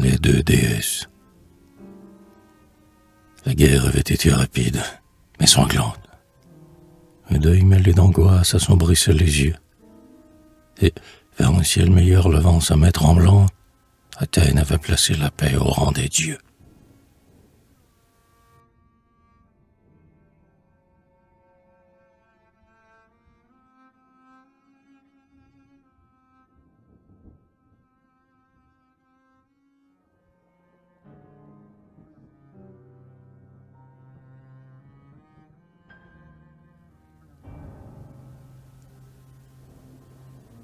les deux déesses. La guerre avait été rapide, mais sanglante. Un deuil mêlé d'angoisse assombrissait les yeux. Et, vers un ciel meilleur levant sa main tremblante, Athènes avait placé la paix au rang des dieux.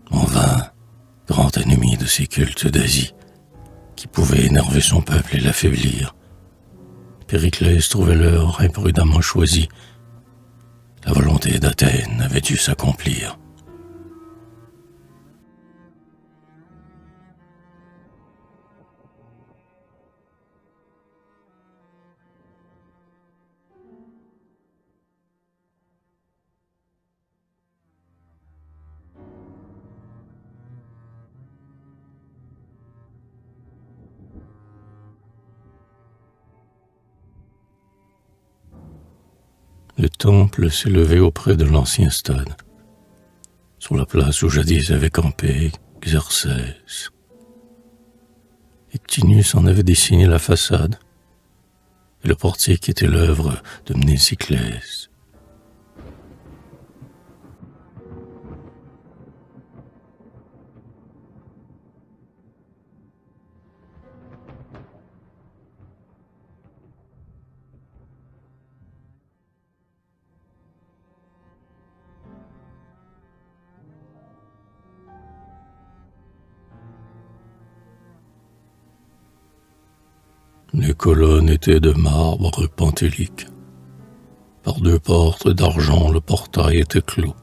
En vain, grand ennemi de ces cultes d'Asie, qui pouvaient énerver son peuple et l'affaiblir, Périclès trouvait l'heure imprudemment choisie. La volonté d'Athènes avait dû s'accomplir. Le temple s'élevait auprès de l'ancien stade, sur la place où jadis avait campé Xerxès. Ectinus en avait dessiné la façade, et le portique était l'œuvre de Mnésiclès. Les colonnes étaient de marbre pentélique. Par deux portes d'argent, le portail était clos,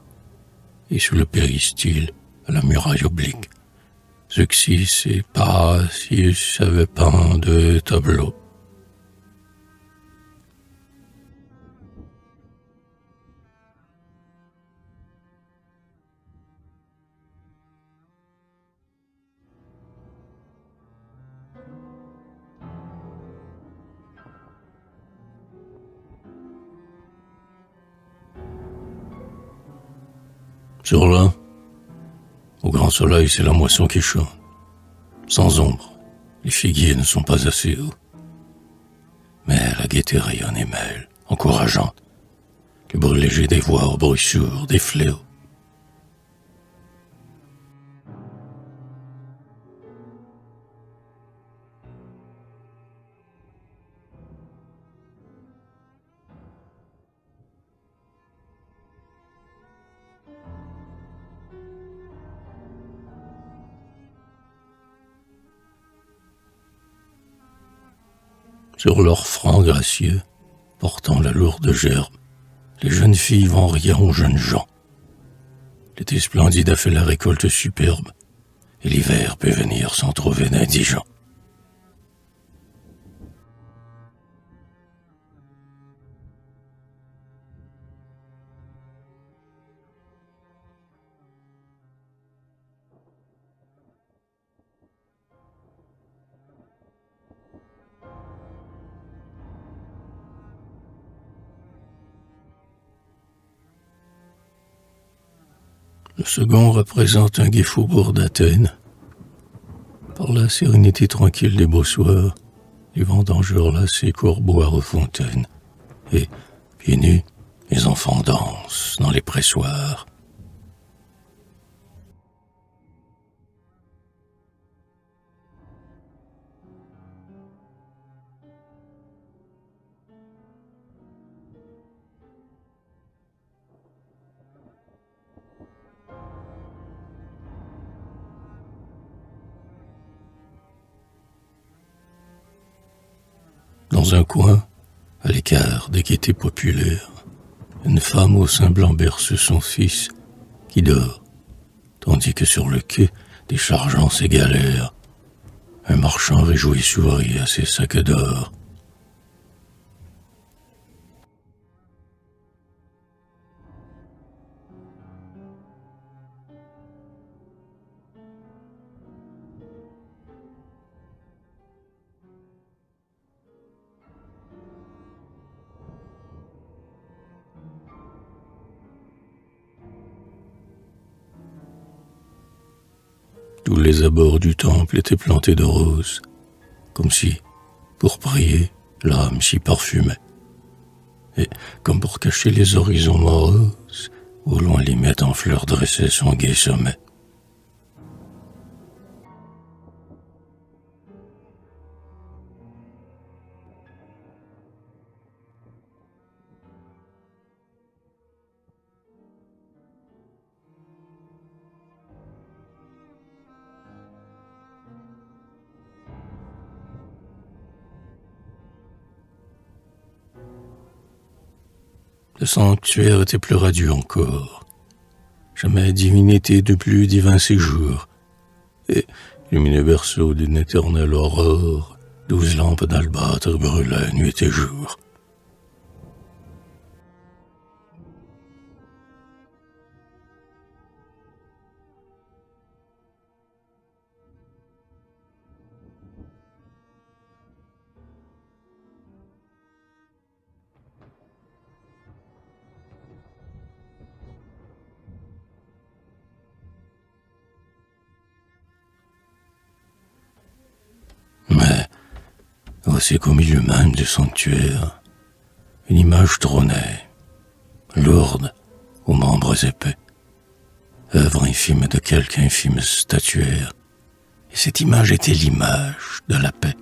et sur le péristyle, à la muraille oblique, Zeuxis et Parrhasius avaient peint deux tableaux. Sur l'un, au grand soleil, c'est la moisson qui chante. Sans ombre, les figuiers ne sont pas assez hauts. Mais la gaieté rayonne et mêle, encourageante, le bruit léger des voix au bruit sourd des fléaux. Sur leurs francs gracieux, portant la lourde gerbe, les jeunes filles vont rire aux jeunes gens. L'été splendide a fait la récolte superbe, et l'hiver peut venir sans trouver d'indigents. Le second représente un gai faubourg d'Athènes. Par la sérénité tranquille des beaux soirs, les vendangeurs lassés courent boire aux fontaines. Et, pieds nus, les enfants dansent dans les pressoirs. Dans un coin, à l'écart des gaietés populaires, une femme au sein blanc berce son fils, qui dort, tandis que sur le quai, déchargeant ses galères, un marchand réjoui sourit à ses sacs d'or. Tous les abords du temple étaient plantés de roses, comme si, pour prier, l'âme s'y parfumait. Et, comme pour cacher les horizons moroses, au loin l'hymette en fleurs dressait son gai sommet. Le sanctuaire était plus radieux encore. Jamais divinité de plus divin séjour. Et, lumineux berceau d'une éternelle aurore, 12 lampes d'albâtre brûlaient nuit et jour. Mais, voici qu'au milieu même du sanctuaire, une image trônait, lourde, aux membres épais, œuvre infime de quelque infime statuaire, et cette image était l'image de la paix.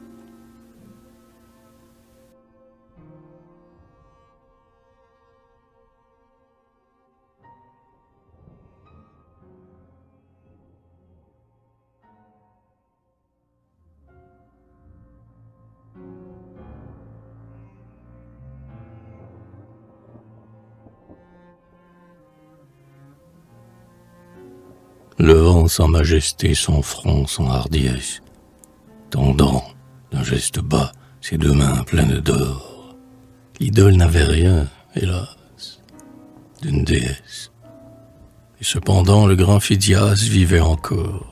Levant sans majesté son front sans hardiesse, tendant d'un geste bas ses deux mains pleines d'or, l'idole n'avait rien, hélas, d'une déesse. Et cependant le grand Phidias vivait encore.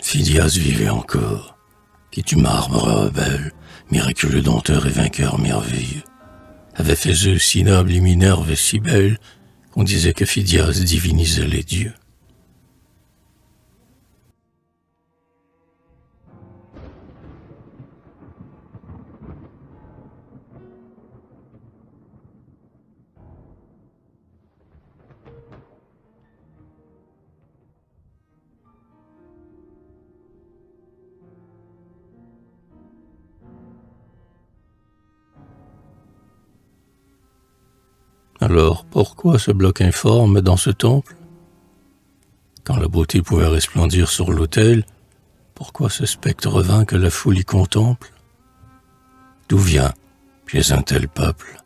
Phidias vivait encore, qui du marbre belle, miraculeux dompteur et vainqueur merveilleux, avait fait Zeus si noble et Minerve si belle qu'on disait que Phidias divinisait les dieux. Alors pourquoi ce bloc informe dans ce temple? Quand la beauté pouvait resplendir sur l'autel, pourquoi ce spectre vain que la foule y contemple? D'où vient, chez un tel peuple,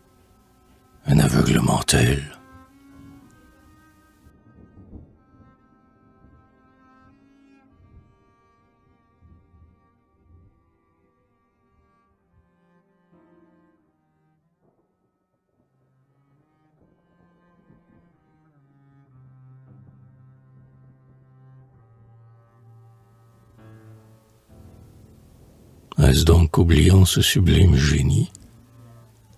un aveuglement tel? Est-ce donc qu'oubliant ce sublime génie,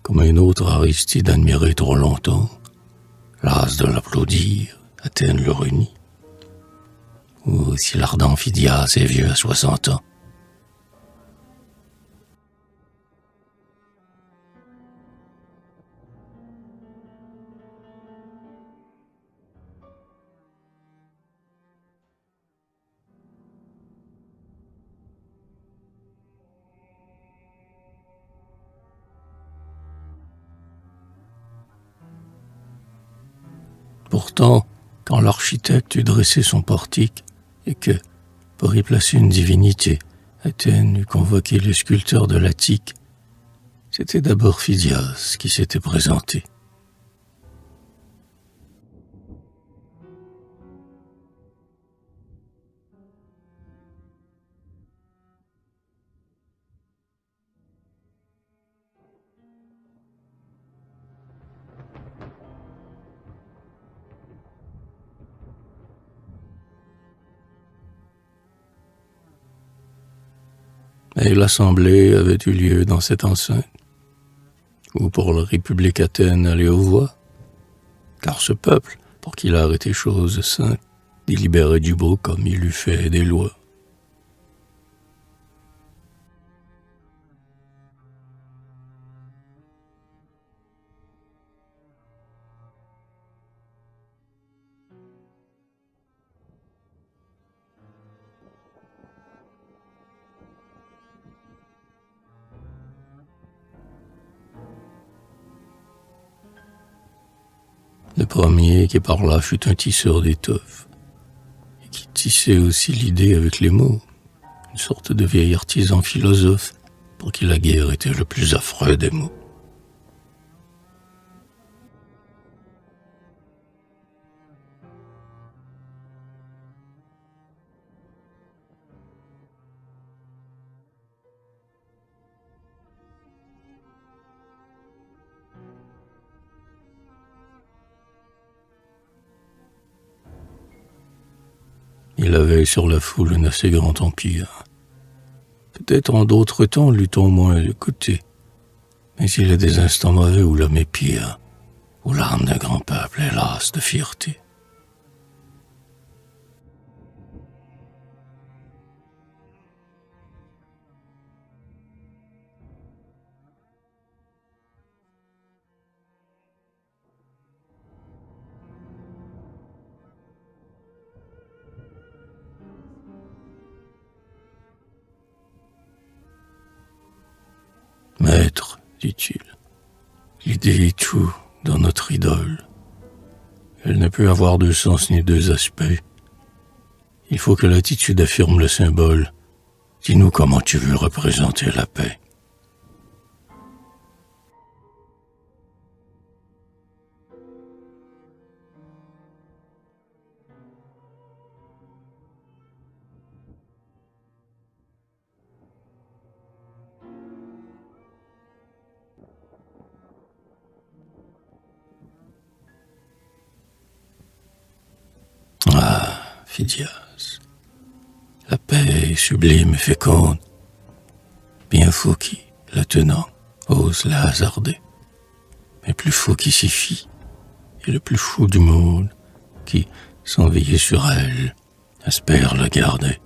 comme un autre Aristide admiré trop longtemps, las de l'applaudir, Athènes le renie? Ou si l'ardent Phidias est vieux à 60 ans? Pourtant, quand l'architecte eut dressé son portique, et que, pour y placer une divinité, Athènes eut convoqué les sculpteurs de l'Attique, c'était d'abord Phidias qui s'était présenté. Et l'assemblée avait eu lieu dans cette enceinte, où pour la République Athènes allait aux voix, car ce peuple, pour qui l'art était chose sainte, délibérait du beau comme il eût fait des lois. Le premier qui parla fut un tisseur d'étoffes, et qui tissait aussi l'idée avec les mots, une sorte de vieil artisan philosophe, pour qui la guerre était le plus affreux des mots. Il avait sur la foule un assez grand empire. Peut-être en d'autres temps l'eût-on moins écouté, mais il y a des instants mauvais où l'homme est pire, où l'âme d'un grand peuple est lasse de fierté. Maître, dit-il, l'idée est tout dans notre idole. Elle ne peut avoir deux sens ni deux aspects. Il faut que l'attitude affirme le symbole. Dis-nous comment tu veux représenter la paix. Ah, Phidias, la paix est sublime et féconde. Bien fou qui, la tenant, ose la hasarder. Mais plus fou qui s'y fie, et le plus fou du monde, qui, sans veiller sur elle, espère la garder.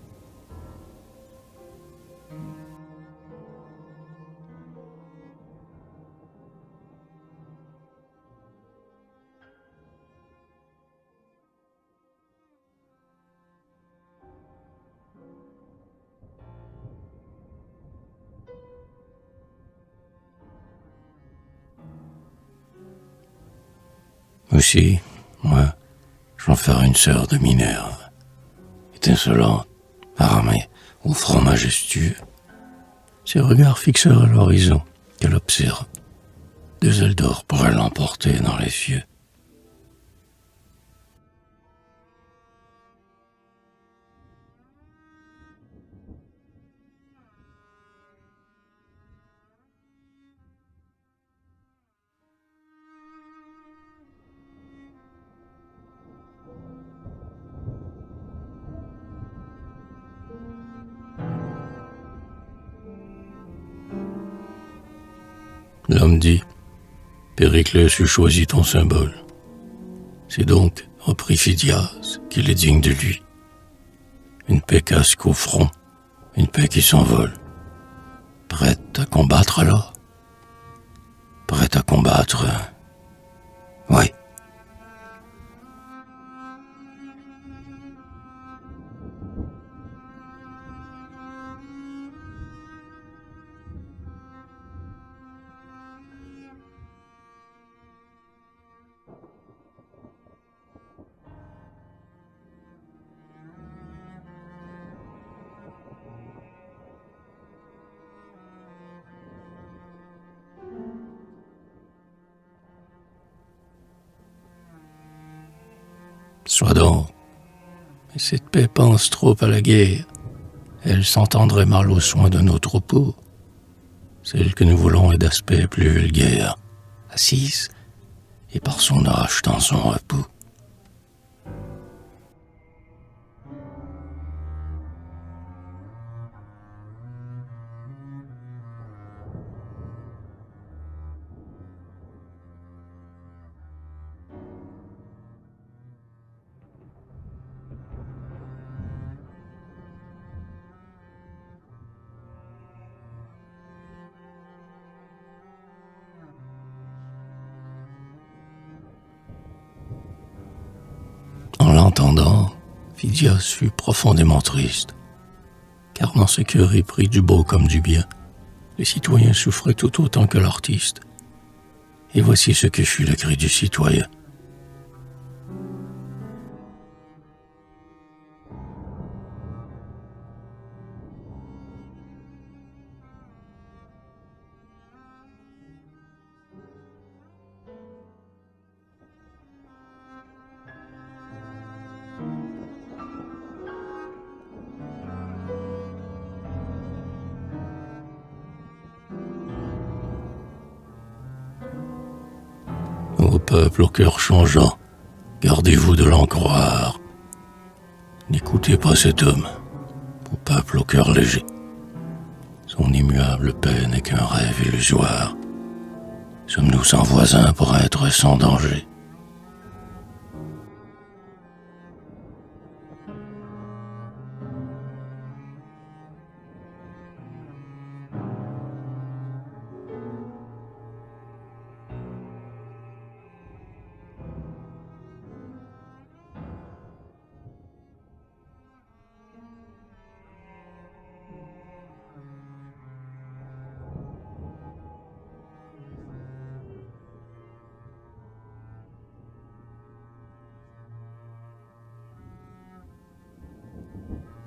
Aussi, moi, j'en ferai une sœur de Minerve, étincelante, armée, au front majestueux. Ses regards fixèrent à l'horizon, qu'elle observe. Deux ailes d'or pourraient l'emporter dans les cieux. L'homme dit, Périclès eût choisi ton symbole. C'est donc, reprit Phidias, qu'il est digne de lui. Une paix casque au front, une paix qui s'envole. Prête à combattre alors? Prête à combattre? Oui. Soit donc. Mais cette paix pense trop à la guerre. Elle s'entendrait mal aux soins de nos troupeaux. Celle que nous voulons est d'aspect plus vulgaire, assise, et par son âge dans son repos. Phidias fut profondément triste, car dans ce cœur épris du beau comme du bien, les citoyens souffraient tout autant que l'artiste. Et voici ce que fut le cri du citoyen. Ô peuple au cœur changeant, gardez-vous de l'en croire. N'écoutez pas cet homme, ô peuple au cœur léger. Son immuable paix n'est qu'un rêve illusoire. Sommes-nous sans voisins pour être sans danger?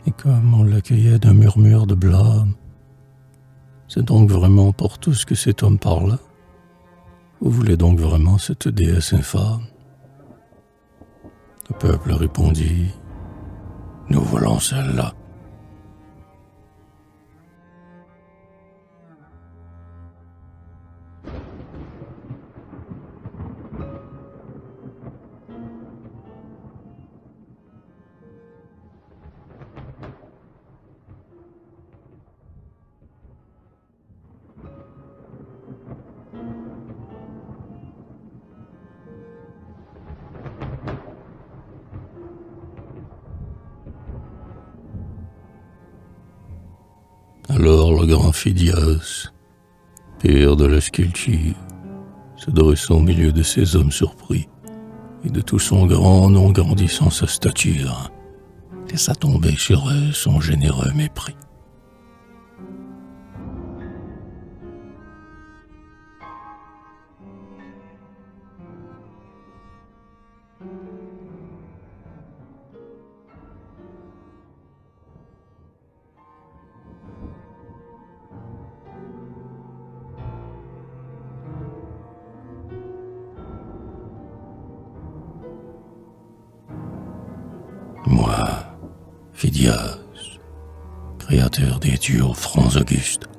Et comme on l'accueillait d'un murmure de blâme, c'est donc vraiment pour tous que cet homme parla? Vous voulez donc vraiment cette déesse infâme? Le peuple répondit, nous voulons celle-là. Alors le grand Phidias, père de la sculpture, se dressa au milieu de ces hommes surpris, et de tout son grand nom grandissant sa stature, laissa tomber sur eux son généreux mépris. Moi, Phidias, créateur des dieux aux fronts augustes,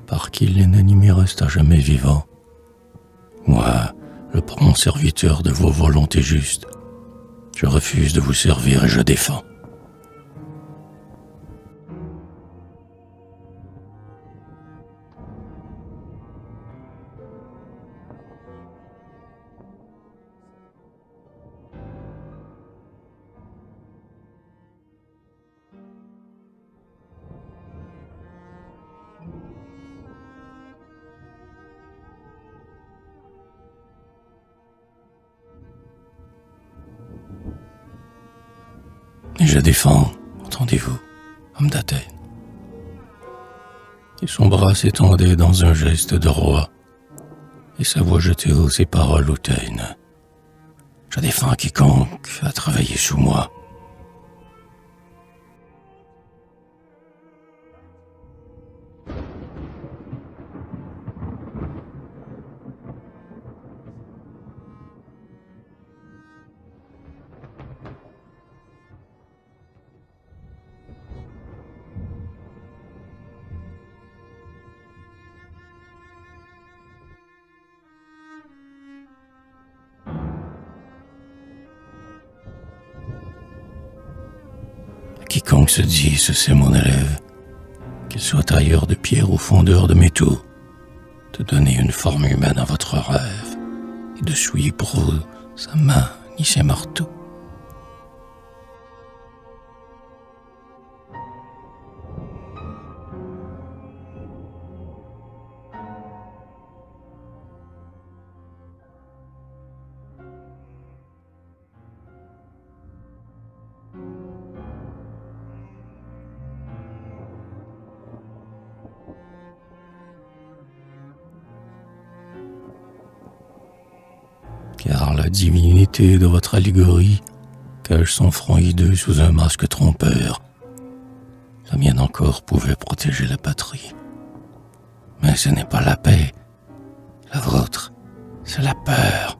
par qui l'inanimé reste à jamais vivant, moi, le prompt serviteur de vos volontés justes, je refuse de vous servir et je défends. Et je défends, entendez-vous, homme d'Athènes. Et son bras s'étendait dans un geste de roi, et sa voix jetait haut ses paroles hautaines. Je défends quiconque a travaillé sous moi. Quiconque se dit c'est mon élève, qu'il soit tailleur de pierre ou fondeur de métaux, de donner une forme humaine à votre rêve et de souiller pour vous sa main ni ses marteaux. car la divinité de votre allégorie cache son front hideux sous un masque trompeur. La mienne encore pouvait protéger la patrie. Mais ce n'est pas la paix. La vôtre, c'est la peur.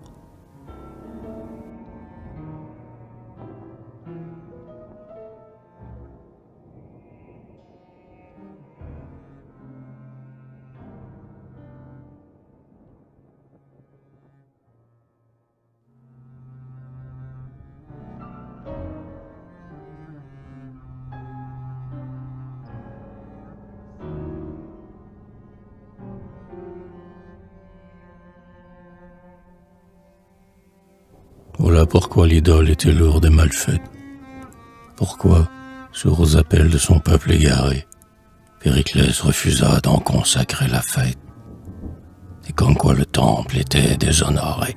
Voilà pourquoi l'idole était lourde et mal faite. Pourquoi, sourd aux appels de son peuple égaré, Périclès refusa d'en consacrer la fête, et comme quoi le temple était déshonoré.